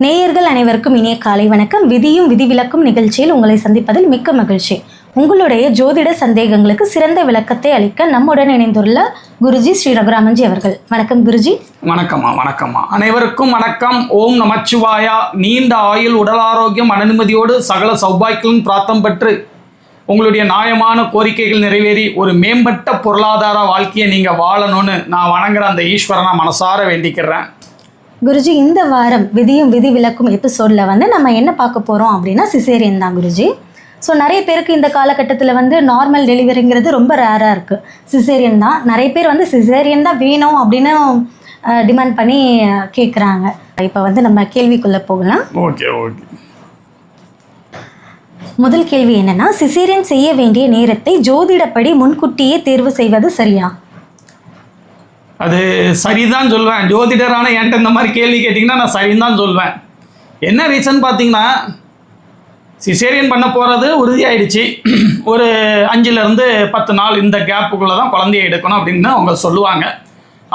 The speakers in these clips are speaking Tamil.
நேயர்கள் அனைவருக்கும் இனிய காலை வணக்கம். விதியும் விதிவிலக்கும் நிகழ்ச்சியில் உங்களை சந்திப்பதில் மிக்க மகிழ்ச்சி. உங்களுடைய ஜோதிட சந்தேகங்களுக்கு சிறந்த விளக்கத்தை அளிக்க நம்முடன் இணைந்துள்ள குருஜி ஸ்ரீ ரகுராமன்ஜி அவர்கள். வணக்கம் குருஜி. வணக்கம்மா. அனைவருக்கும் வணக்கம். ஓம் நமச்சிவாயா. நீண்ட ஆயுள், உடல் ஆரோக்கியம், அனுமதியோடு சகல சௌபாக்கியம் பிரார்த்தம் பெற்று உங்களுடைய நியாயமான கோரிக்கைகள் நிறைவேறி ஒரு மேம்பட்ட பொருளாதார வாழ்க்கையை நீங்கள் வாழணும்னு நான் வணங்குற அந்த ஈஸ்வரனை மனசார வேண்டிக்கிறேன். குருஜி, இந்த வாரம் விதியும் விதி விலக்கும் எபிசோடில் நம்ம என்ன பார்க்க போகிறோம் அப்படின்னா சிசேரியன் தான் குருஜி. ஸோ நிறைய பேருக்கு இந்த காலகட்டத்தில் நார்மல் டெலிவரிங்கிறது ரொம்ப ரேராக இருக்குது. சிசேரியன் தான் நிறைய பேர் சிசேரியன் தான் வேணும் அப்படின்னு டிமாண்ட் பண்ணி கேட்குறாங்க. இப்போ நம்ம கேள்விக்குள்ளே போகலாம். ஓகே. முதல் கேள்வி என்னன்னா, சிசேரியன் செய்ய வேண்டிய நேரத்தை ஜோதிடப்படி முன்கூட்டியே தேர்வு செய்வது சரியா? அது சரிதான் சொல்வேன். ஜோதிடரான என்கிட்ட இந்த மாதிரி கேள்வி கேட்டிங்கன்னா நான் சரிதான் சொல்வேன். என்ன ரீசன் பார்த்தீங்கன்னா, சிசேரியன் பண்ண போகிறது உறுதியாயிடுச்சு. ஒரு 5லேருந்து 10 நாள் இந்த கேப்புக்குள்ளே தான் குழந்தைய எடுக்கணும் அப்படின்னு அவங்க சொல்லுவாங்க.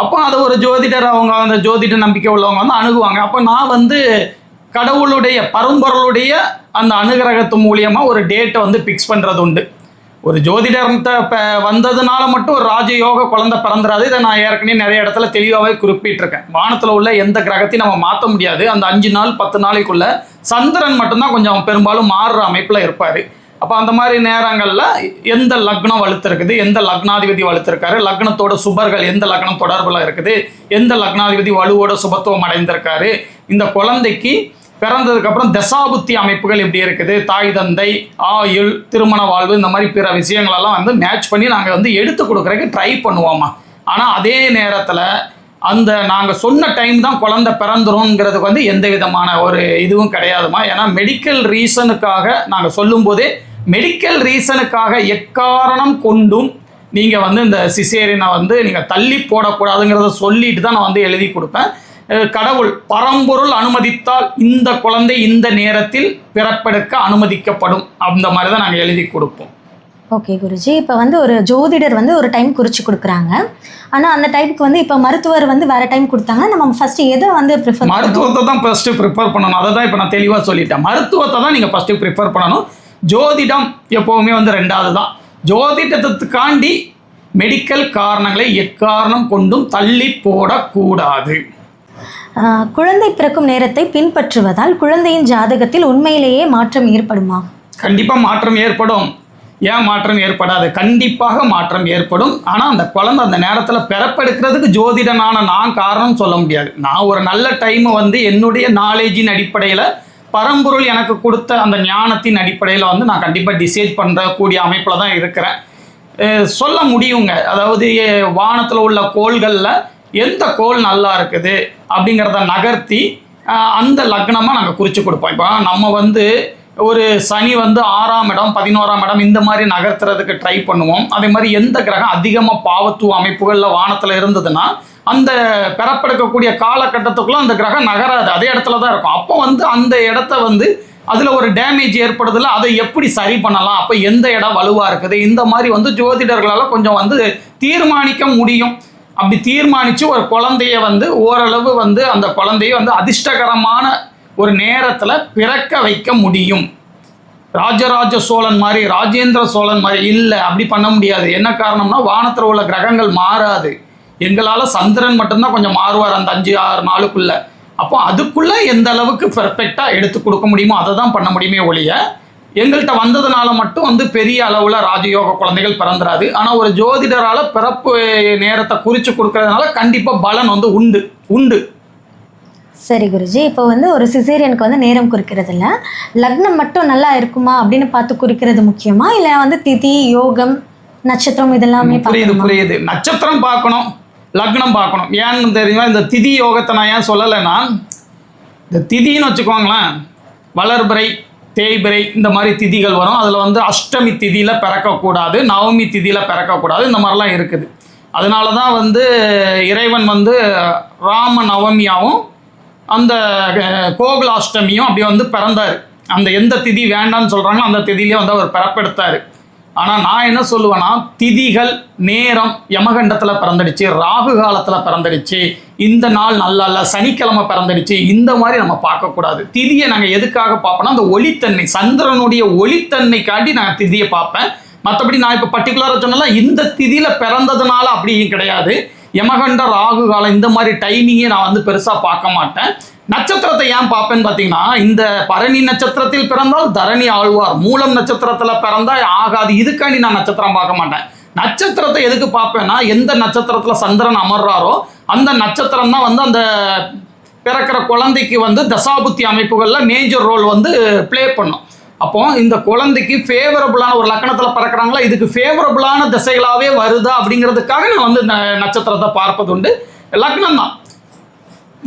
அப்போ அதை ஒரு ஜோதிடர், அவங்க அந்த ஜோதிட நம்பிக்கை உள்ளவங்க அணுகுவாங்க. அப்போ நான் கடவுளுடைய பரம்பொருளுடைய அந்த அனுகிரகத்து மூலியமாக ஒரு டேட்டை ஃபிக்ஸ் பண்ணுறது உண்டு. ஒரு ஜோதிடர்கிட்ட வந்ததுனால மட்டும் ஒரு ராஜயோக குழந்தை பிறந்துடாது. இதை நான் ஏற்கனவே நிறைய இடத்துல தெளிவாகவே குறிப்பிட்டிருக்கேன். வானத்தில் உள்ள எந்த கிரகத்தையும் நம்ம மாற்ற முடியாது. அந்த 5 நாள் 10 நாளைக்குள்ள சந்திரன் மட்டும்தான் கொஞ்சம் பெரும்பாலும் மாறுற அமைப்பில் இருப்பார். அப்போ அந்த மாதிரி நேரங்களில் எந்த லக்னம் வலுத்திருக்குது, எந்த லக்னாதிபதி வலுத்திருக்காரு, லக்னத்தோட சுபர்கள் எந்த லக்னம் தொடர்பில் இருக்குது, எந்த லக்னாதிபதி வலுவோட சுபத்துவம் அடைந்திருக்காரு, இந்த குழந்தைக்கு பிறந்ததுக்கப்புறம் தசாபுத்தி அமைப்புகள் எப்படி இருக்குது, தாய் தந்தை, ஆயுள், திருமண வாழ்வு, இந்த மாதிரி பிற விஷயங்களெல்லாம் மேட்ச் பண்ணி நாங்கள் எடுத்து கொடுக்குறதுக்கு ட்ரை பண்ணுவோம்மா. ஆனால் அதே நேரத்தில் அந்த நாங்கள் சொன்ன டைம் தான் குழந்தை பிறந்துருங்கிறதுக்கு எந்த விதமான ஒரு இதுவும் கிடையாதுமா. ஏன்னா மெடிக்கல் ரீசனுக்காக நாங்கள் சொல்லும்போதே மெடிக்கல் ரீசனுக்காக எக்காரணம் கொண்டும் நீங்கள் இந்த சிசேரியனை நீங்கள் தள்ளி போடக்கூடாதுங்கிறத சொல்லிட்டு தான் நான் எழுதி கொடுப்பேன். கடவுள் பரம்பொருள் அனுமதித்தால் இந்த குழந்தை இந்த நேரத்தில் பிறப்பெடுக்க அனுமதிக்கப்படும். அந்த மாதிரி தான் நாங்கள் எழுதி கொடுப்போம். ஓகே குருஜி. இப்போ ஒரு ஜோதிடர் ஒரு டைம் குறித்து கொடுக்குறாங்க. ஆனால் அந்த டைமுக்கு இப்போ மருத்துவர் வேறு டைம் கொடுத்தாங்கன்னா நம்ம ஃபஸ்ட்டு எதை ப்ரிஃபர்? மருத்துவத்தை தான் ஃபஸ்ட்டு ப்ரிஃபர் பண்ணணும். அதை தான் இப்போ நான் தெளிவாக சொல்லிட்டேன். மருத்துவத்தை தான் நீங்கள் ஃபஸ்ட்டு ப்ரிஃபர் பண்ணணும். ஜோதிடம் எப்போவுமே 2வது தான். ஜோதிடத்துக்காண்டி மெடிக்கல் காரணங்களை எக்காரணம் கொண்டும் தள்ளி போடக்கூடாது. குழந்தை பிறக்கும் நேரத்தை பின்பற்றுவதால் குழந்தையின் ஜாதகத்தில் உண்மையிலேயே மாற்றம் ஏற்படுமா? கண்டிப்பாக மாற்றம் ஏற்படும். ஏன் மாற்றம் ஏற்படாது? கண்டிப்பாக மாற்றம் ஏற்படும். ஆனால் அந்த குழந்தை அந்த நேரத்தில் பிறப்பெடுக்கிறதுக்கு ஜோதிடனான நான் காரணம் சொல்ல முடியாது. நான் ஒரு நல்ல டைமை என்னுடைய நாலேஜின் அடிப்படையில், பரம்பொருள் எனக்கு கொடுத்த அந்த ஞானத்தின் அடிப்படையில் நான் கண்டிப்பாக டிசைட் பண்ணுறக்கூடிய அமைப்பில் தான் இருக்கிறேன். சொல்ல முடியுங்க. அதாவது வானத்தில் உள்ள கோள்களில் எந்த கோள் நல்லா இருக்குது அப்படிங்கிறத நகர்த்தி அந்த லக்னமாக நாங்கள் குறித்து கொடுப்போம். இப்போ நம்ம ஒரு சனி 6ஆம் இடம் 11ஆம் இடம் இந்த மாதிரி நகர்த்துறதுக்கு ட்ரை பண்ணுவோம். அதே மாதிரி எந்த கிரகம் அதிகமாக பாவத்துவ அமைப்புகளில் வானத்தில் இருந்ததுன்னா அந்த பிறப்பெடுக்கக்கூடிய காலகட்டத்துக்குள்ளே அந்த கிரகம் நகராது, அதே இடத்துல தான் இருக்கும். அப்போ அந்த இடத்த அதில் ஒரு டேமேஜ் ஏற்படுதில்ல, அதை எப்படி சரி பண்ணலாம், அப்போ எந்த இடம் வலுவாக இருக்குது, இந்த மாதிரி ஜோதிடர்களால் கொஞ்சம் தீர்மானிக்க முடியும். அப்படி தீர்மானித்து ஒரு குழந்தைய ஓரளவு அந்த குழந்தைய அதிர்ஷ்டகரமான ஒரு நேரத்தில் பிறக்க வைக்க முடியும். ராஜராஜ சோழன் மாதிரி, ராஜேந்திர சோழன் மாதிரி இல்லை, அப்படி பண்ண முடியாது. என்ன காரணம்னா வானத்தில் உள்ள கிரகங்கள் மாறாது. எங்களால் சந்திரன் மட்டும்தான் கொஞ்சம் மாறுவார் அந்த 5-6 நாளுக்குள்ளே. அப்போ அதுக்குள்ளே எந்த அளவுக்கு பெர்ஃபெக்டாக எடுத்து கொடுக்க முடியுமோ அதை தான் பண்ண முடியுமே ஒழிய எங்கள்கிட்ட வந்ததுனால மட்டும் பெரிய அளவில் ராஜயோக குழந்தைகள் பிறந்துடாது. ஆனால் ஒரு ஜோதிடரால் பிறப்பு நேரத்தை குறித்து கொடுக்கறதுனால கண்டிப்பாக பலன் உண்டு. சரி குருஜி. இப்போ ஒரு சிசேரியனுக்கு நேரம் குறிக்கிறதுல லக்னம் மட்டும் நல்லா இருக்குமா அப்படின்னு பார்த்து குறிக்கிறது முக்கியமா, இல்லை திதி, யோகம், நட்சத்திரம் இதெல்லாமே? புரியுது. நட்சத்திரம் பார்க்கணும், லக்னம் பார்க்கணும். ஏன்னு தெரியுமா? இந்த திதி யோகத்தை நான் ஏன் சொல்லலைன்னா, இந்த திதின்னு வச்சுக்கோங்களேன், வளர்பிறை, தேய்பிறை இந்த மாதிரி திதிகள் வரும். அதில் அஷ்டமி திதியில் பிறக்கக்கூடாது, நவமி திதியில் பிறக்கக்கூடாது, இந்த மாதிரிலாம் இருக்குது. அதனால தான் இறைவன் ராம நவமியாகவும் அந்த கோகுலாஷ்டமியும் அப்படி பிறந்தார். அந்த எந்த திதி வேண்டான்னு சொல்கிறாங்களோ அந்த திதியிலே அவர் பிறப்பெடுத்தார். ஆனால் நான் என்ன சொல்லுவேன்னா, திதிகள் நேரம் யமகண்டத்தில் பிறந்துடுச்சு, ராகு காலத்தில் பிறந்துடுச்சு, இந்த நாள் நல்லா இல்லை, சனிக்கிழமை பிறந்துடுச்சு, இந்த மாதிரி நம்ம பார்க்கக்கூடாது. திதியை நாங்கள் எதுக்காக பார்ப்போம்னா, அந்த ஒளித்தன்மை, சந்திரனுடைய ஒளித்தன்மைக்காண்டி நான் திதியை பார்ப்பேன். மற்றபடி நான் இப்போ பர்டிகுலராக சொன்னால இந்த திதியில் பிறந்ததுனால அப்படி கிடையாது. யமகண்ட ராகு காலம் இந்த மாதிரி டைமிங்கை நான் வந்து பெருசாக பார்க்க மாட்டேன். நட்சத்திரத்தை ஏன் பார்ப்பேன்னு பார்த்தீங்கன்னா, இந்த பரணி நட்சத்திரத்தில் பிறந்தால் தரணி ஆழ்வார், மூலம் நட்சத்திரத்தில் பிறந்தால் ஆகாது, இதுக்காண்டி நான் நட்சத்திரம் பார்க்க மாட்டேன். நட்சத்திரத்தை எதுக்கு பார்ப்பேன்னா, எந்த நட்சத்திரத்தில் சந்திரன் அமர்றாரோ அந்த நட்சத்திரம் தான் வந்து அந்த பிறக்கிற குழந்தைக்கு வந்து தசாபுத்தி அமைப்புகளில் மேஜர் ரோல் வந்து ப்ளே பண்ணும். அப்போ இந்த குழந்தைக்கு ஃபேவரபுளான ஒரு லக்கணத்தில் பிறக்கிறாங்களா, இதுக்கு ஃபேவரபுளான திசைகளாகவே வருதா அப்படிங்கிறதுக்காக நான் வந்து நட்சத்திரத்தை பார்ப்பது உண்டு. லக்னம் தான்.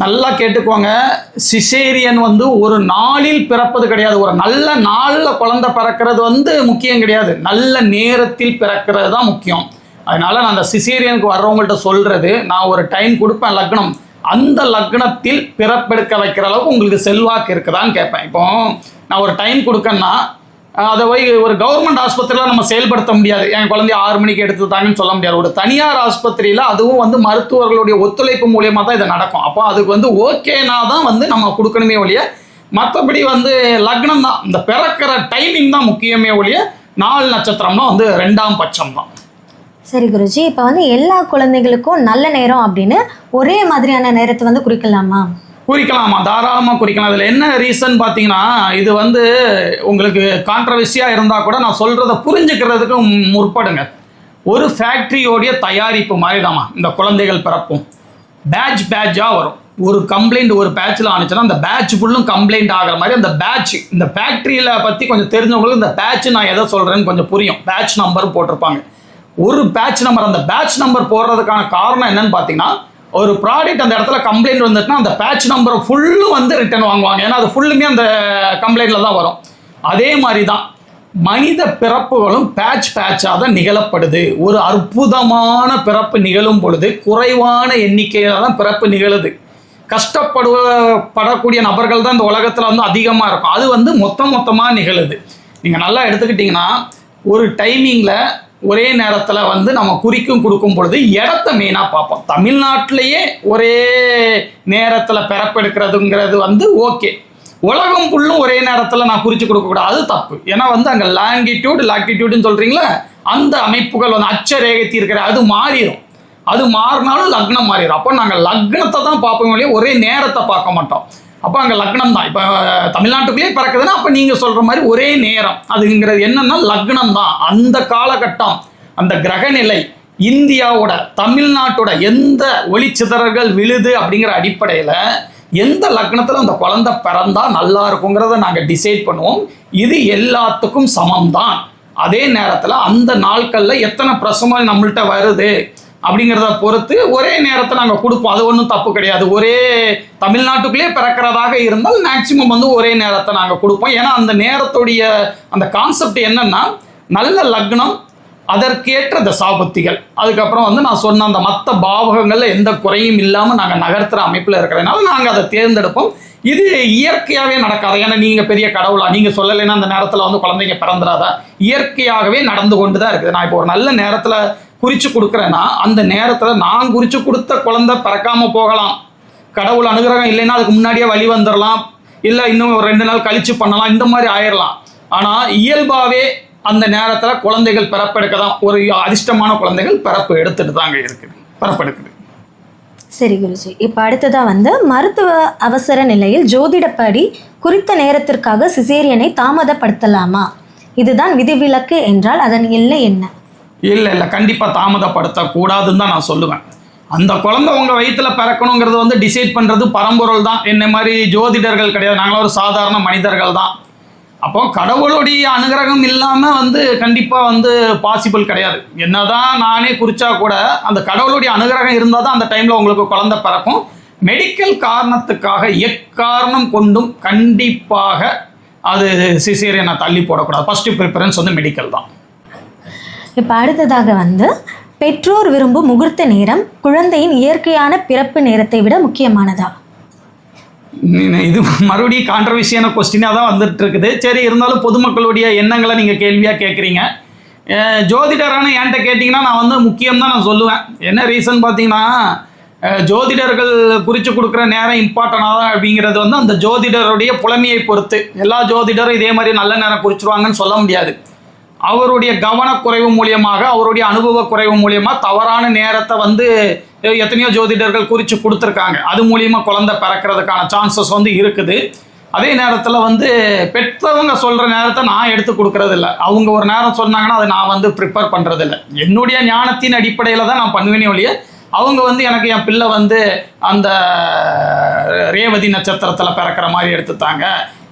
நல்லா கேட்டுக்கோங்க, சிசேரியன் வந்து ஒரு நாளில் பிறப்பது கிடையாது. ஒரு நல்ல நாளில் குழந்தை பிறக்கிறது வந்து முக்கியம் கிடையாது, நல்ல நேரத்தில் பிறக்கிறது தான் முக்கியம். அதனால நான் அந்த சிசேரியனுக்கு வர்றவங்கள்ட்ட சொல்கிறது, நான் ஒரு டைம் கொடுப்பேன் லக்னம், அந்த லக்னத்தில் பிறப்பெடுக்க வைக்கிற அளவுக்கு உங்களுக்கு செல்வாக்கு இருக்குதான்னு கேட்பேன். இப்போ நான் ஒரு டைம் கொடுக்கன்னா அதை போய் ஒரு கவர்மெண்ட் ஆஸ்பத்திரியில் நம்ம செயல்படுத்த முடியாது. என் குழந்தைய 6 மணிக்கு எடுத்துட்டாங்கன்னு சொல்ல முடியாது. ஒரு தனியார் ஆஸ்பத்திரியில் அதுவும் வந்து மருத்துவர்களுடைய ஒத்துழைப்பு மூலியமாக தான் இது நடக்கும். அப்போ அதுக்கு வந்து ஓகேனா தான் வந்து நம்ம கொடுக்கணுமே ஒழிய, மற்றபடி வந்து லக்னம் தான், இந்த பிறக்கிற டைமிங் தான் முக்கியமே ஒழிய, 4 நட்சத்திரம்னா வந்து 2ஆம் பட்சம் தான். சரி குருஜி, இப்போ வந்து எல்லா குழந்தைகளுக்கும் நல்ல நேரம் அப்படின்னு ஒரே மாதிரியான நேரத்தை வந்து குறிக்கலாமா? குறிக்கலாமா, தாராளமாக குறிக்கலாம். அதில் என்ன ரீசன் பார்த்தீங்கன்னா, இது வந்து உங்களுக்கு கான்ட்ரவர்சியாக இருந்தால் கூட நான் சொல்கிறத புரிஞ்சுக்கிறதுக்கு முற்படுங்க. ஒரு ஃபேக்ட்ரியோடைய தயாரிப்பு மாதிரி தாம்மா இந்த குழந்தைகள் பிறப்பும். பேட்சாக வரும். ஒரு கம்ப்ளைண்ட் ஒரு பேட்சில் ஆனிச்சுன்னா அந்த பேட்ச் ஃபுல்லும் கம்ப்ளைண்ட் ஆகிற மாதிரி அந்த பேட்ச், இந்த ஃபேக்ட்ரியில் பற்றி கொஞ்சம் தெரிஞ்சவங்களுக்கு இந்த பேட்ச் நான் எதை சொல்கிறேன்னு கொஞ்சம் புரியும். பேட்ச் நம்பர் போட்டிருப்பாங்க. ஒரு பேட்ச் நம்பர், அந்த பேட்ச் நம்பர் போடுறதுக்கான காரணம் என்னன்னு பார்த்தீங்கன்னா, ஒரு ப்ராடக்ட் அந்த இடத்துல கம்ப்ளைண்ட் வந்துட்டுனா அந்த பேட்ச் நம்பரை ஃபுல்லும் வந்து ரிட்டர்ன் வாங்குவாங்க. ஏன்னா அது ஃபுல்லுமே அந்த கம்ப்ளைண்ட்டில் தான் வரும். அதே மாதிரி தான் மனித பிறப்புகளும் பேட்சாக தான் நிகழப்படுது. ஒரு அற்புதமான பிறப்பு நிகழும் பொழுது குறைவான எண்ணிக்கையில் தான் பிறப்பு நிகழுது. கஷ்டப்படக்கூடிய நபர்கள் தான் இந்த உலகத்தில் வந்து அதிகமாக இருக்கும். அது வந்து மொத்தமாக நிகழுது. நீங்கள் நல்லா எடுத்துக்கிட்டிங்கன்னா, ஒரு டைமிங்கில் ஒரே நேரத்தில் வந்து நம்ம குறிக்கும் கொடுக்கும் பொழுது இடத்த மெயினாக பார்ப்போம். தமிழ்நாட்டிலேயே ஒரே நேரத்தில் பிறப்பெடுக்கிறதுங்கிறது வந்து ஓகே. உலகம் ஃபுல்லும் ஒரே நேரத்தில் நான் குறித்து கொடுக்கக்கூடாது, அது தப்பு. ஏன்னா வந்து அங்கே லாங்கிடியூடுன்னு சொல்கிறீங்களா, அந்த அமைப்புகள் வந்து அச்சரேகை தீர்க்கிற அது மாறிடும். அது மாறினாலும் லக்னம் மாறிடும். அப்போ நாங்கள் லக்னத்தை தான் பார்ப்போம் இல்லையா, ஒரே நேரத்தை பார்க்க மாட்டோம். அப்போ அங்கே லக்னம் தான். இப்போ தமிழ்நாட்டுக்குள்ளேயே பிறக்குதுன்னா அப்போ நீங்கள் சொல்கிற மாதிரி ஒரே நேரம் அதுங்கிறது என்னன்னா லக்னம் தான். அந்த காலகட்டம், அந்த கிரகநிலை, இந்தியாவோட தமிழ்நாட்டோட எந்த ஒளிச்சிதறல்கள் விழுது அப்படிங்கிற அடிப்படையில் எந்த லக்னத்தில் அந்த குழந்தை பிறந்தா நல்லா இருக்குங்கிறத நாங்கள் டிசைட் பண்ணுவோம். இது எல்லாத்துக்கும் சமம் தான். அதே நேரத்தில் அந்த நாட்களில் எத்தனை பிரசவம் நம்மள்கிட்ட வருது அப்படிங்கிறத பொறுத்து ஒரே நேரத்தை நாங்கள் கொடுப்போம். அது ஒன்றும் தப்பு கிடையாது. ஒரே தமிழ்நாட்டுக்குள்ளே பிறக்கிறதாக இருந்தால் மேக்சிமம் வந்து ஒரே நேரத்தை நாங்கள் கொடுப்போம். ஏன்னா அந்த நேரத்துடைய அந்த கான்செப்ட் என்னன்னா, நல்ல லக்னம், அதற்கேற்ற தசாபுத்திகள், அதுக்கப்புறம் வந்து நான் சொன்ன அந்த மற்ற பாவகங்களில் எந்த குறையும் இல்லாமல் நாங்கள் நகர்த்துகிற அமைப்பில் இருக்கிறதுனால நாங்கள் அதை தேர்ந்தெடுப்போம். இது இயற்கையாகவே நடக்காது. ஏன்னா நீங்கள் பெரிய கடவுளா, நீங்கள் சொல்லலைன்னா அந்த நேரத்தில் வந்து குழந்தைங்க பிறந்துடாதா, இயற்கையாகவே நடந்து கொண்டு தான் இருக்குது. நான் இப்போ ஒரு நல்ல நேரத்தில் குறித்து கொடுக்குறேன்னா அந்த நேரத்தில் நான் குறித்து கொடுத்த குழந்தை பிறக்காமல் போகலாம். கடவுள் அனுகிரகம் இல்லைன்னா அதுக்கு முன்னாடியே வழி வந்துடலாம், இல்லை இன்னும் ஒரு 2 நாள் கழித்து பண்ணலாம், இந்த மாதிரி ஆயிடலாம். ஆனால் இயல்பாகவே அந்த நேரத்தில் குழந்தைகள் பிறப்பெடுக்க தான், ஒரு அதிர்ஷ்டமான குழந்தைகள் பிறப்பு எடுத்துட்டு தாங்க இருக்குது, பிறப்பெடுக்குது. சரி குருஜி, இப்போ அடுத்ததாக வந்து மருத்துவ அவசர நிலையில் ஜோதிடப்படி குறித்த நேரத்திற்காக சிசேரியனை தாமதப்படுத்தலாமா? இதுதான் விதிவிலக்கு என்றால் அதன் எல்லை என்ன? இல்லை கண்டிப்பாக தாமதப்படுத்தக்கூடாதுன்னு தான் நான் சொல்லுவேன். அந்த குழந்தை உங்கள் வயிற்றில் பிறக்கணுங்கிறது வந்து டிசைட் பண்ணுறது பரம்பொருள் தான். என்ன மாதிரி ஜோதிடர்கள் கிடையாது, நாங்களும் ஒரு சாதாரண மனிதர்கள் தான். அப்போ கடவுளுடைய அனுகிரகம் இல்லாமல் வந்து கண்டிப்பாக வந்து பாசிபிள் கிடையாது. என்னதான் நானே குறிச்சா கூட அந்த கடவுளுடைய அனுகிரகம் இருந்தால் தான் அந்த டைமில் உங்களுக்கு குழந்தை பிறக்கும். மெடிக்கல் காரணத்துக்காக எக்காரணம் கொண்டும் கண்டிப்பாக அது சிசேரியனை தள்ளி போடக்கூடாது. ஃபஸ்ட்டு ப்ரிஃபரன்ஸ் வந்து மெடிக்கல் தான். இப்போ அடுத்ததாக வந்து பெற்றோர் விரும்பும் முகூர்த்த நேரம் குழந்தையின் இயற்கையான பிறப்பு நேரத்தை விட முக்கியமானதா? இது மறுபடியும் கான்ட்ரவர்சியான கொஸ்டினாக தான் வந்துட்டு இருக்குது. சரி, இருந்தாலும் பொதுமக்களுடைய எண்ணங்களை நீங்கள் கேள்வியாக கேட்குறீங்க. ஜோதிடரான என்கிட்ட கேட்டிங்கன்னா நான் வந்து முக்கியம் தான் நான் சொல்லுவேன். என்ன ரீசன் பார்த்தீங்கன்னா, ஜோதிடர்கள் குறித்து கொடுக்குற நேரம் இம்பார்ட்டனாக தான் அப்படிங்கிறது வந்து அந்த ஜோதிடருடைய புலமையை பொறுத்து. எல்லா ஜோதிடரும் இதே மாதிரி நல்ல நேரம் குறிச்சிருவாங்கன்னு சொல்ல முடியாது. அவருடைய கவனக்குறைவு மூலியமாக, அவருடைய அனுபவ குறைவு மூலியமாக தவறான நேரத்தை வந்து எத்தனையோ ஜோதிடர்கள் குறித்து கொடுத்துருக்காங்க. அது மூலியமாக குழந்தை பிறக்கிறதுக்கான சான்சஸ் வந்து இருக்குது. அதே நேரத்தில் வந்து பெற்றவங்க சொல்கிற நேரத்தை நான் எடுத்து கொடுக்கறதில்ல. அவங்க ஒரு நேரம் சொன்னாங்கன்னா அதை நான் வந்து ப்ரிப்பேர் பண்ணுறதில்ல. என்னுடைய ஞானத்தின் அடிப்படையில் தான் நான் பண்ணுவேனே ஒழிய, அவங்க வந்து எனக்கு என் பிள்ளை வந்து அந்த ரேவதி நட்சத்திரத்தில் பிறக்கிற மாதிரி எடுத்துத்தாங்க,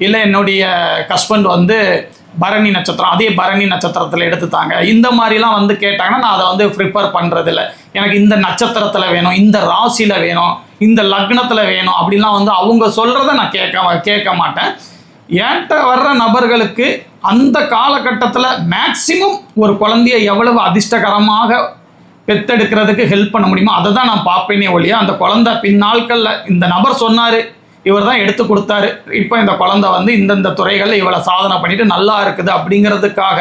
இல்லை என்னுடைய ஹஸ்பண்ட் வந்து பரணி நட்சத்திரம், அதே பரணி நட்சத்திரத்தில் எடுத்துத்தாங்க, இந்த மாதிரிலாம் வந்து கேட்டாங்கன்னா நான் அதை வந்து ப்ரிப்பேர் பண்ணுறதில்ல. எனக்கு இந்த நட்சத்திரத்தில் வேணும், இந்த ராசியில் வேணும், இந்த லக்னத்தில் வேணும் அப்படிலாம் வந்து அவங்க சொல்கிறத நான் கேட்க மாட்டேன். என்கிட்ட வர்ற நபர்களுக்கு அந்த காலகட்டத்தில் மேக்சிமம் ஒரு குழந்தைய எவ்வளவு அதிர்ஷ்டகரமாக பெத்தெடுக்கிறதுக்கு ஹெல்ப் பண்ண முடியுமோ அதை தான் நான் பார்ப்பேனே ஒழிய, அந்த குழந்தை பின்னாட்களில் இந்த நபர் சொன்னார், இவர் தான் எடுத்து கொடுத்தாரு, இப்போ இந்த குழந்தை வந்து இந்தந்த துறைகளில் இவ்வளோ சாதனை பண்ணிட்டு நல்லா இருக்குது அப்படிங்கிறதுக்காக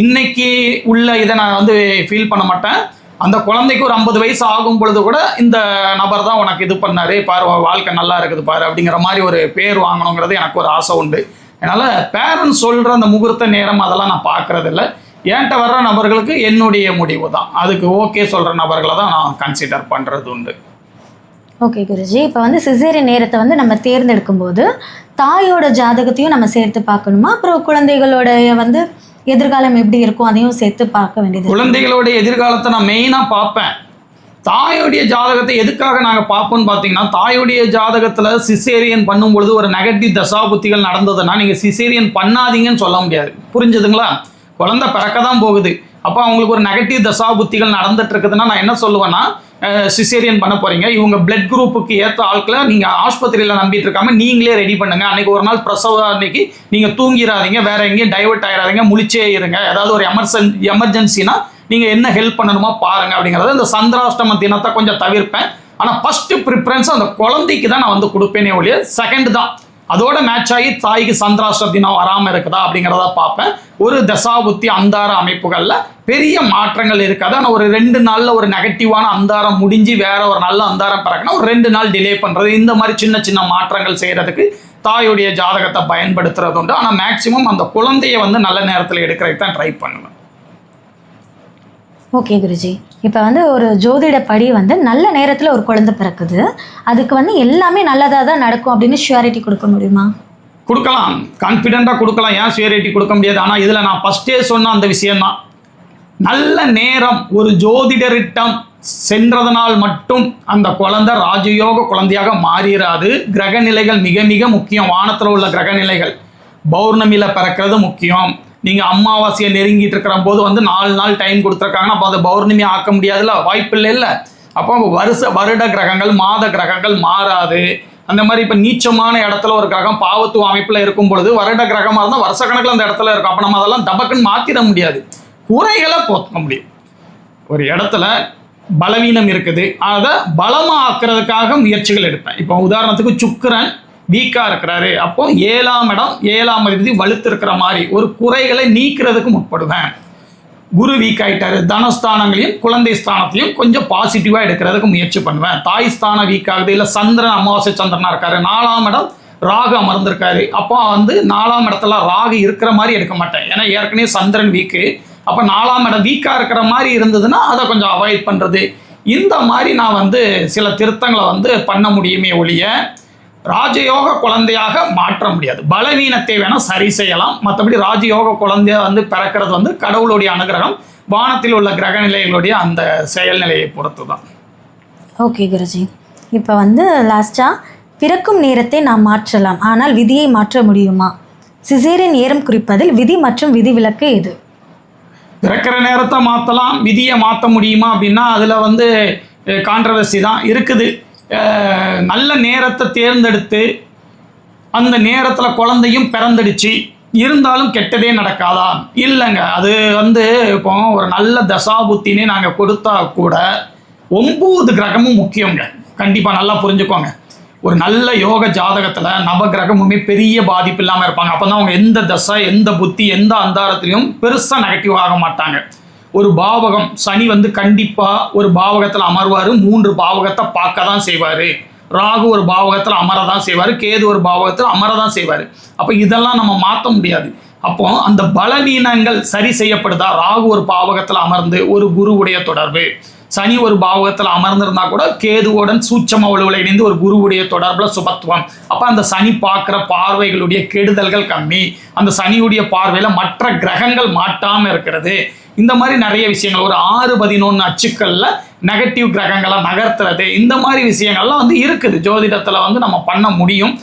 இன்னைக்கு உள்ள இதை நான் வந்து ஃபீல் பண்ண மாட்டேன். அந்த குழந்தைக்கு ஒரு 50 வயசு ஆகும் பொழுது கூட இந்த நபர் தான் உனக்கு இது பண்ணாரு பாரு, வாழ்க்கை நல்லா இருக்குது பாரு அப்படிங்கிற மாதிரி ஒரு பேர் வாங்கணுங்கிறது எனக்கு ஒரு ஆசை உண்டு. அதனால் பேரண்ட்ஸ் சொல்கிற அந்த முகூர்த்த நேரம் அதெல்லாம் நான் பார்க்குறதில்ல. என்கிட்ட வர்ற நபர்களுக்கு என்னுடைய முடிவு தான், அதுக்கு ஓகே சொல்கிற நபர்களை தான் நான் கன்சிடர் பண்ணுறது உண்டு. ஓகே குருஜி, இப்போ வந்து சிசேரியன் நேரத்தை வந்து நம்ம தேர்ந்தெடுக்கும் போது தாயோட ஜாதகத்தையும் நம்ம சேர்த்து பார்க்கணுமா, அப்புறம் குழந்தைகளோட வந்து எதிர்காலம் எப்படி இருக்கும் அதையும் சேர்த்து பார்க்க வேண்டியது? குழந்தைகளோட எதிர்காலத்தை நான் மெயினாக பார்ப்பேன். தாயோடைய ஜாதகத்தை எதுக்காக நாங்கள் பார்ப்போம்னு பார்த்தீங்கன்னா, தாயோடைய ஜாதகத்தில் சிசேரியன் பண்ணும்பொழுது ஒரு நெகட்டிவ் தசாபுத்திகள் நடந்ததுன்னா நீங்கள் சிசேரியன் பண்ணாதீங்கன்னு சொல்ல முடியாது. புரிஞ்சுதுங்களா? குழந்தை பிறக்க தான் போகுது, அப்போ அவங்களுக்கு ஒரு நெகட்டிவ் தசாபுத்திகள் நடந்துட்டு இருக்குதுன்னா நான் என்ன சொல்லுவேன்னா, சிசேரியன் பண்ண போகிறீங்க, இவங்க பிளட் குரூப்புக்கு ஏற்ற ஆட்களை நீங்கள் ஆஸ்பத்திரியில் நம்பிட்டு இருக்காமல் நீங்களே ரெடி பண்ணுங்கள். அன்றைக்கி ஒரு நாள் பிரசவ அன்னைக்கு நீங்கள் தூங்கிடாதீங்க, வேறு எங்கேயும் டைவர்ட் ஆகிடாதீங்க, முழிச்சே இருங்க. ஏதாவது ஒரு எமர்ஜென்சினா நீங்கள் என்ன ஹெல்ப் பண்ணணுமோ பாருங்கள் அப்படிங்கிறது. இந்த சந்திராஷ்டம தினத்தை கொஞ்சம் தவிர்ப்பேன். ஆனால் ஃபஸ்ட்டு ப்ரிஃபரன்ஸ் அந்த குழந்தைக்கு தான் நான் வந்து கொடுப்பேனே ஒழிய, செகண்ட் தான் அதோட மேட்ச் ஆகி தாய்க்கு சந்திராஷ்ட தினம் வராமல் இருக்குதா அப்படிங்கிறத பார்ப்பேன். ஒரு தசாபுத்தி அந்தார அமைப்புகளில் பெரிய மாற்றங்கள் இருக்காது. ஆனால் ஒரு 2 நாளில் ஒரு நெகட்டிவான அந்தாரம் முடிஞ்சு வேற ஒரு நல்ல அந்தாரம் பிறகுனா ஒரு 2 நாள் டிலே பண்ணுறது, இந்த மாதிரி சின்ன சின்ன மாற்றங்கள் செய்கிறதுக்கு தாயுடைய ஜாதகத்தை பயன்படுத்துறது உண்டு. ஆனால் மேக்சிமம் அந்த குழந்தைய வந்து நல்ல நேரத்தில் எடுக்கிறதுக்கு தான் ட்ரை பண்ணுவேன். ஓகே குருஜி, இப்போ வந்து ஒரு ஜோதிடப்படி வந்து நல்ல நேரத்தில் ஒரு குழந்தை பிறக்குது, அதுக்கு வந்து எல்லாமே நல்லதாக தான் நடக்கும் அப்படின்னு ஷுவரிட்டி கொடுக்க முடியுமா? கொடுக்கலாம், கான்ஃபிடென்ட்டாக கொடுக்கலாம். ஏன் ஷுவரிட்டி கொடுக்க முடியாது? ஆனால் இதில் நான் ஃபஸ்ட்டே சொன்ன அந்த விஷயம்தான், நல்ல நேரம் ஒரு ஜோதிடரிட்டம் சென்றதனால் மட்டும் அந்த குழந்தை ராஜயோக குழந்தையாக மாறிடாது. கிரகநிலைகள் மிக மிக முக்கியம். வானத்தில் உள்ள கிரகநிலைகள், பௌர்ணமியில் பிறக்கிறது முக்கியம். நீங்கள் அமாவாசையை நெருங்கிட்டு இருக்கிற போது வந்து 4 நாள் டைம் கொடுத்துருக்காங்கன்னா அப்போ அதை பௌர்ணமி ஆக்க முடியாதுல்ல, வாய்ப்பு இல்லை. அப்போ வருட கிரகங்கள் மாத கிரகங்கள் மாறாது. அந்த மாதிரி இப்போ நீச்சமான இடத்துல ஒரு கிரகம் பாவத்துவ அமைப்பில் இருக்கும் பொழுது வருட கிரகமாக இருந்தால் வருஷ கணக்கில் அந்த இடத்துல இருக்கும். அப்போ நம்ம அதெல்லாம் தபக்குன்னு மாற்றிட முடியாது, குறைகளை போக்க முடியும். ஒரு இடத்துல பலவீனம் இருக்குது, அதை பலமாக ஆக்குறதுக்காக முயற்சிகள் எடுப்பேன். இப்போ உதாரணத்துக்கு சுக்கிரன் வீக்காக இருக்கிறாரு, அப்போ 7ஆம் இடம் 7ஆம் அதிபதி வலுத்து இருக்கிற மாதிரி ஒரு குறைகளை நீக்கிறதுக்கு முற்படுவேன். குரு வீக் ஆகிட்டாரு, தனஸ்தானங்களையும் குழந்தை ஸ்தானத்தையும் கொஞ்சம் பாசிட்டிவாக எடுக்கிறதுக்கு முயற்சி பண்ணுவேன். தாய் ஸ்தானம் வீக் ஆகுது, இல்லை சந்திரன் அமாவாசை சந்திரனாக இருக்காரு, 4ஆம் இடம் ராகு அமர்ந்திருக்காரு, அப்போ வந்து 4ஆம் இடத்துல ராகு இருக்கிற மாதிரி எடுக்க மாட்டேன். ஏன்னா ஏற்கனவே சந்திரன் வீக்கு, அப்போ 4ஆம் இடம் வீக்காக இருக்கிற மாதிரி இருந்ததுன்னா அதை கொஞ்சம் அவாய்ட் பண்ணுறது. இந்த மாதிரி நான் வந்து சில திருத்தங்களை வந்து பண்ண முடியுமே ஒழிய ராஜயோக குழந்தையாக மாற்ற முடியாது. பலவீனத்தை வேணால் சரி செய்யலாம், மற்றபடி ராஜயோக குழந்தைய வந்து பிறக்கிறது வந்து கடவுளுடைய அனுகிரகம், வானத்தில் உள்ள கிரக நிலைகளுடைய அந்த செயல்நிலையை பொறுத்து தான். ஓகே குருஜி, இப்போ வந்து லாஸ்ட்டாக பிறக்கும் நேரத்தை நாம் மாற்றலாம், ஆனால் விதியை மாற்ற முடியுமா? சிசேரியன் நேரம் குறிப்பதில் விதி மற்றும் விதிவிலக்கு எது? பிறக்கிற நேரத்தை மாற்றலாம், விதியை மாற்ற முடியுமா அப்படின்னா அதில் வந்து கான்ட்ரவர்சி தான் இருக்குது. நல்ல நேரத்தை தேர்ந்தெடுத்து அந்த நேரத்தில் குழந்தையும் பிறந்துடுச்சு, இருந்தாலும் கெட்டதே நடக்காதா? இல்லைங்க, அது வந்து இப்போ ஒரு நல்ல தசாபுத்தினே நாங்கள் கொடுத்தா கூட 9 கிரகமும் முக்கியங்க. கண்டிப்பாக நல்லா புரிஞ்சுக்கோங்க, ஒரு நல்ல யோக ஜாதகத்தில் நவகிரகமுமே பெரிய பாதிப்பு இல்லாமல் இருப்பாங்க. அப்போ தான் அவங்க எந்த தசை, எந்த புத்தி, எந்த அந்தாரத்திலையும் பெருசாக நெகட்டிவ் ஆக மாட்டாங்க. ஒரு பாவகம் சனி வந்து கண்டிப்பாக ஒரு பாவகத்தில் அமர்வார், 3 பாவகத்தை பார்க்க தான் செய்வார். ராகு ஒரு பாவகத்தில் அமர தான் செய்வார், கேது ஒரு பாவகத்தில் அமர தான் செய்வார். அப்போ இதெல்லாம் நம்ம மாற்ற முடியாது. அப்போ அந்த பலவீனங்கள் சரி செய்யப்படுதா? ராகு ஒரு பாவகத்தில் அமர்ந்து ஒரு குருவுடைய தொடர்பு, சனி ஒரு பாவகத்தில் அமர்ந்திருந்தா கூட கேதுவுடன் சூட்சம வலுவில் இணைந்து ஒரு குருவுடைய தொடர்பில் சுபத்துவம். அப்போ அந்த சனி பார்க்குற பார்வைகளுடைய கெடுதல்கள் கம்மி, அந்த சனியுடைய பார்வையில் மற்ற கிரகங்கள் மாட்டாமல் இருக்கிறது. இந்த மாதிரி நிறைய விஷயங்கள், ஒரு 6-11 அச்சுக்களில் நெகட்டிவ் கிரகங்களை நகர்த்துறது, இந்த மாதிரி விஷயங்கள்லாம் வந்து இருக்குது ஜோதிடத்தில் வந்து நம்ம பண்ண முடியும்.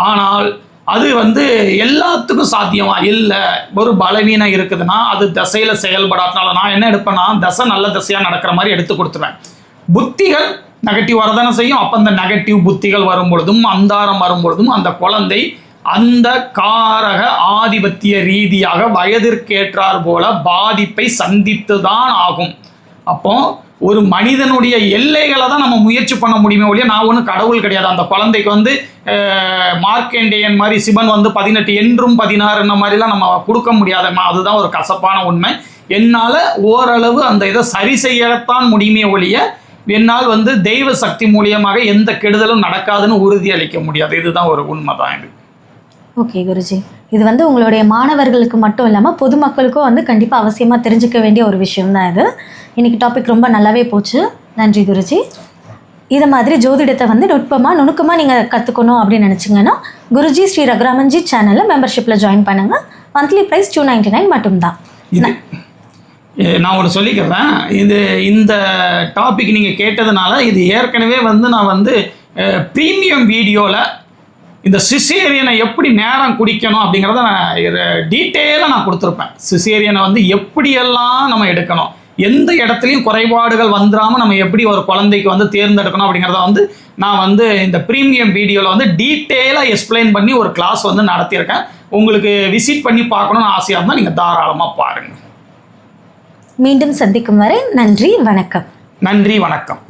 ஆனால் அது வந்து எல்லாத்துக்கும் சாத்தியமா இல்லை. ஒரு பலவீனம் இருக்குதுன்னா அது தசையில் செயல்படாதனால நான் என்ன எடுப்பேன்னா, தசை நல்ல தசையாக நடக்கிற மாதிரி எடுத்து கொடுத்துருவேன். புத்திகள் நெகட்டிவ் வரதானே செய்யும். அப்போ அந்த நெகட்டிவ் புத்திகள் வரும் பொழுதும், அந்தாரம் வரும் பொழுதும் அந்த குழந்தை அந்த காரக ஆதிபத்திய ரீதியாக வயதிற்கேற்றார் போல பாதிப்பை சந்தித்து தான் ஆகும். அப்போ ஒரு மனிதனுடைய எல்லைகளை தான் நம்ம முயற்சி பண்ண முடியுமே ஒழிய, நான் ஒன்றும் கடவுள் கிடையாது. அந்த குழந்தைக்கு வந்து மார்க்கண்டேயன் மாதிரி சிவன் வந்து 18 என்றும் 16 மாதிரிலாம் நம்ம கொடுக்க முடியாதம்மா. அதுதான் ஒரு கசப்பான உண்மை. என்னால் ஓரளவு அந்த இதை சரி செய்யத்தான் முடியுமே ஒழிய, என்னால் வந்து தெய்வ சக்தி மூலியமாக எந்த கெடுதலும் நடக்காதுன்னு உறுதி அளிக்க முடியாது. இதுதான் ஒரு உண்மை தான் இது. ஓகே குருஜி, இது வந்து உங்களுடைய மாணவர்களுக்கு மட்டும் இல்லாமல் பொதுமக்களுக்கும் வந்து கண்டிப்பாக அவசியமாக தெரிஞ்சுக்க வேண்டிய ஒரு விஷயம் தான் இது. இன்றைக்கி டாபிக் ரொம்ப நல்லாவே போச்சு. நன்றி குருஜி. இதை மாதிரி ஜோதிடத்தை வந்து நுணுக்கமாக நீங்கள் கற்றுக்கணும் அப்படின்னு நினச்சிங்கன்னா குருஜி ஸ்ரீ ரகுராமன்ஜி சேனலில் மெம்பர்ஷிப்பில் ஜாயின் பண்ணுங்கள். மந்த்லி ப்ரைஸ் 299 மட்டும்தான். நான் ஒன்று சொல்லிக்கிறேன். இந்த டாபிக் நீங்கள் கேட்டதுனால இது ஏற்கனவே வந்து நான் வந்து ப்ரீமியம் வீடியோவில் இந்த சிசேரியனை எப்படி நேரம் குடிக்கணும் அப்படிங்கிறத நான் டீட்டெயிலாக நான் கொடுத்துருப்பேன். சிசேரியனை வந்து எப்படியெல்லாம் நம்ம எடுக்கணும், எந்த இடத்துலையும் குறைபாடுகள் வந்துடாமல் நம்ம எப்படி ஒரு குழந்தைக்கு வந்து தேர்ந்தெடுக்கணும் அப்படிங்கிறத வந்து நான் வந்து இந்த ப்ரீமியம் வீடியோவில் வந்து டீட்டெயிலாக எக்ஸ்பிளைன் பண்ணி ஒரு கிளாஸ் வந்து நடத்தியிருக்கேன். உங்களுக்கு விசிட் பண்ணி பார்க்கணுன்னு ஆசையாக இருந்தால் நீங்கள் தாராளமாக பாருங்கள். மீண்டும் சந்திக்கும் வரை நன்றி, வணக்கம். நன்றி, வணக்கம்.